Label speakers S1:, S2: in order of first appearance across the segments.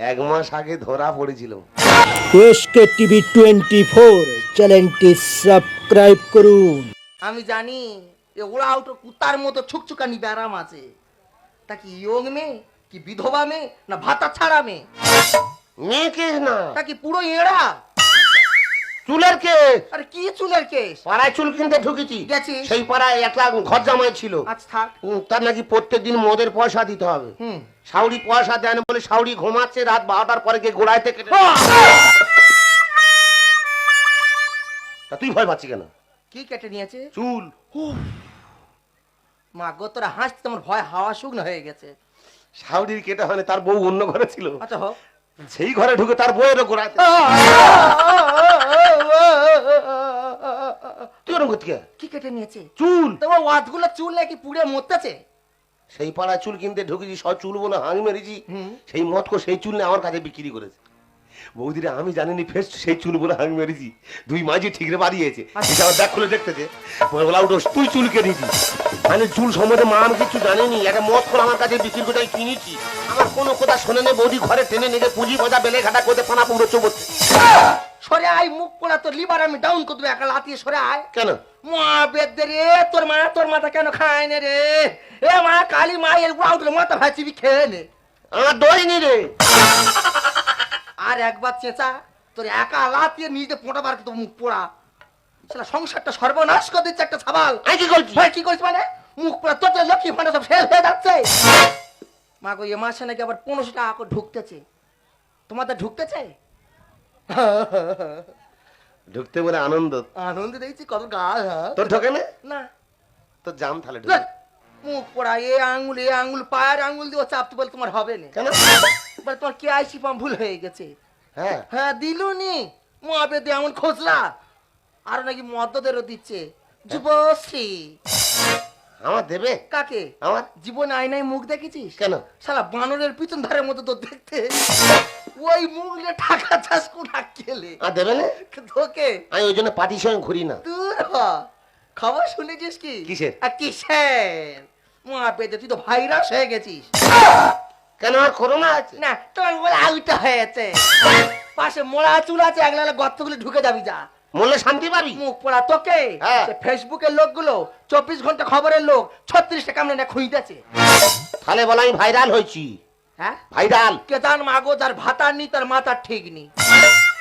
S1: এক মাস আগে ধরা পড়েছিল।
S2: এসকে টিভি 24 চ্যানেলটি সাবস্ক্রাইব করুন।
S3: আমি জানি এ ওরা উঠো কুত্তার মতো ছুকছুকানি ব্যারাম আছে। তা কি ইয়ং মেয়ে, কি বিধবা মেয়ে, না ভাতা ছাড়া মেয়ে?
S1: মেয়ে কেস না,
S3: তা কি পুরো এড়া?
S1: চুলের কেস।
S3: আরে কি চুলের কেস?
S1: পাড়ায় চুল কিনতে ঢুকেছি,
S3: গেছি।
S1: সেই পাড়ায় একটা ঘর জামাই ছিল।
S3: আচ্ছা থাক।
S1: তার নাকি প্রত্যেকদিন মদের পয়সা দিতে হবে। শাউরি পয়সা দেন বলে শাউরি ঘুমাচ্ছে, রাত 12টার পরে গিয়ে গোড়ায় থেকে। তা তুই ভয় পাচ্ছি কেন?
S3: কি কেটে নিয়েছে?
S1: চুল।
S3: মা গো তোরা হাসতে তোমার ভয় হাওয়া শুকনো হয়ে গেছে।
S1: শাউরির কেটে হয়নি, তার বউ অন্য ঘরে ছিল।
S3: আচ্ছা হোক।
S1: সেই ঘরে ঢুকে তার বউয়েরও গোড়ায়। তুই ওরকম করতে
S3: কি কেটে নিয়েছে?
S1: চুল।
S3: তোমার ওয়াদগুলো চুল নাকি পুড়ে মরতেছে?
S1: সেই পাড়ায় চুল কিনতে ঢুকেছি, সব চুল বলে হাঁড়ি মেরেছি। সেই মতকো সেই চুল নিয়ে আমার কাছে বিক্রি করেছে। বৌদিরা আমি জানিনি ফেস্ট সেই চুল বলে হাঁড়ি মেরেছি। দুই মাঝে ঠিকরে বাড়িয়েছে। এটা আমার ব্যাগ খুলে দেখতেছে, বলা উঠো তুই চুল কেটেছি। মানে চুল সম্বন্ধে মা আমি কিছু জানিনি, একটা মদ করে আমার কাছে বিক্রি করে আমি কিনেছি। আমার কোনো কথা শোনে নেই, বৌদি ঘরে টেনে নিয়ে পুঁজি মজা বেলে ঘাটা করতে পানা পুরো চোবচ্ছে।
S3: সরে আয়, মুখ পোড়া তোর লিভার আমি ডাউন করে দেবো একা লাতিয়ে। সরে আয়।
S1: কেন?
S3: মা বেদে রে, তোর মাথা কেন খায় না রে? এ মা কালী মা এর গুড়া উঠলে মাথা ভাইচিবি খেয়ে নে।
S1: আমার দইনি রে।
S3: আর একবার চেঁচা, তোর একা লাতিয়ে নিজে পোঁটা বার তো মুখ পোড়া। শালা সংসারটা সর্বনাশ করে দিচ্ছে একটা ছাবাল।
S1: আমি কি করছি?
S3: ভাই কি করছিস মানে? মুখ পোড়া তোর যে লক্ষ্মী ভান্ডার সব শেষ হয়ে যাচ্ছে। মা গো এ মাসে নাকি আবার 1500 টাকা করে ঢুকতেছে। তোমাদের ঢুকতেছে?
S1: ঢুকতে বলে আনন্দ।
S3: আনন্দ দেখছি কত গা।
S1: তোর ঢোকে না?
S3: না
S1: তোর জাম তাহলে ঢোকে।
S3: মুখ পোড়া এ আঙুল পায়ের আঙুল দিয়ে চাপতে বলে তোমার হবে না।
S1: কেন?
S3: বলে তোমার কেআইসি ফর্ম ভুল হয়ে গেছে।
S1: হ্যাঁ
S3: হ্যাঁ দিলুনি। মহাবেদ এমন খোঁজলা। আর নাকি মদ্যদেরও দিচ্ছে। যুবশ্রী।
S1: আমার দেবে?
S3: কাকে?
S1: আমার
S3: জীবন আয়নায় মুখ দেখেছিস?
S1: কেন?
S3: শালা বানরের পিছন ধারের মতো তো দেখতে। ওই মুখ নিয়ে টাকা চাষ কোনা খেলে
S1: আর দেবে না?
S3: তোকে
S1: আমি ওই জন্য পার্টির সঙ্গে ঘুরি না।
S3: দূর হ। খবর শুনেছিস কি?
S1: কিসের?
S3: আর কিসের? মহাবেদ তুই তো ভাইরাস হয়ে গেছিস।
S1: কেন আর করোনা আছে?
S3: না তোর বলে আউটা হয়েছে। পাশে মোড়া চুল আছে, একলা গর্তগুলো ঢুকে যাবি যা।
S1: মরলে শান্তি পাবি?
S3: মুখ পোড়া তোকে।
S1: হ্যাঁ।
S3: ফেসবুকের লোকগুলো 24 ঘন্টা খবরের লোক 36টা কামড়ে না খুঁজতেছে।
S1: তাহলে বল আমি ভাইরাল হয়েছি।
S3: হ্যাঁ
S1: ভাইরাল।
S3: কেদার মাগো তার ভাতা নি, তার মাথা ঠিক নি।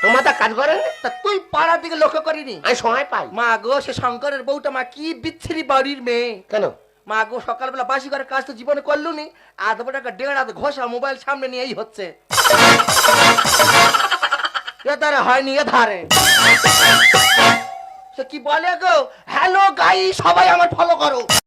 S1: তোমার তা কাজ করে না?
S3: তা তুই পাড়ার দিকে লক্ষ্য করিনি?
S1: আমি সময় পাই।
S3: মা গো সে শঙ্করের বউটা মা কি বিচ্ছিরি বাড়ির মেয়ে।
S1: কেন?
S3: মা গো সকালবেলা বাসি ঘরের কাজ তো জীবনে করলু নি। আধ টাকা দেড় হাত ঘষা মোবাইল সামনে নিয়েই হচ্ছে। এ ধারে হয়নি, এ ধারে। সে কি বলে গো, হ্যালো গাই সবাই আমার ফলো করো।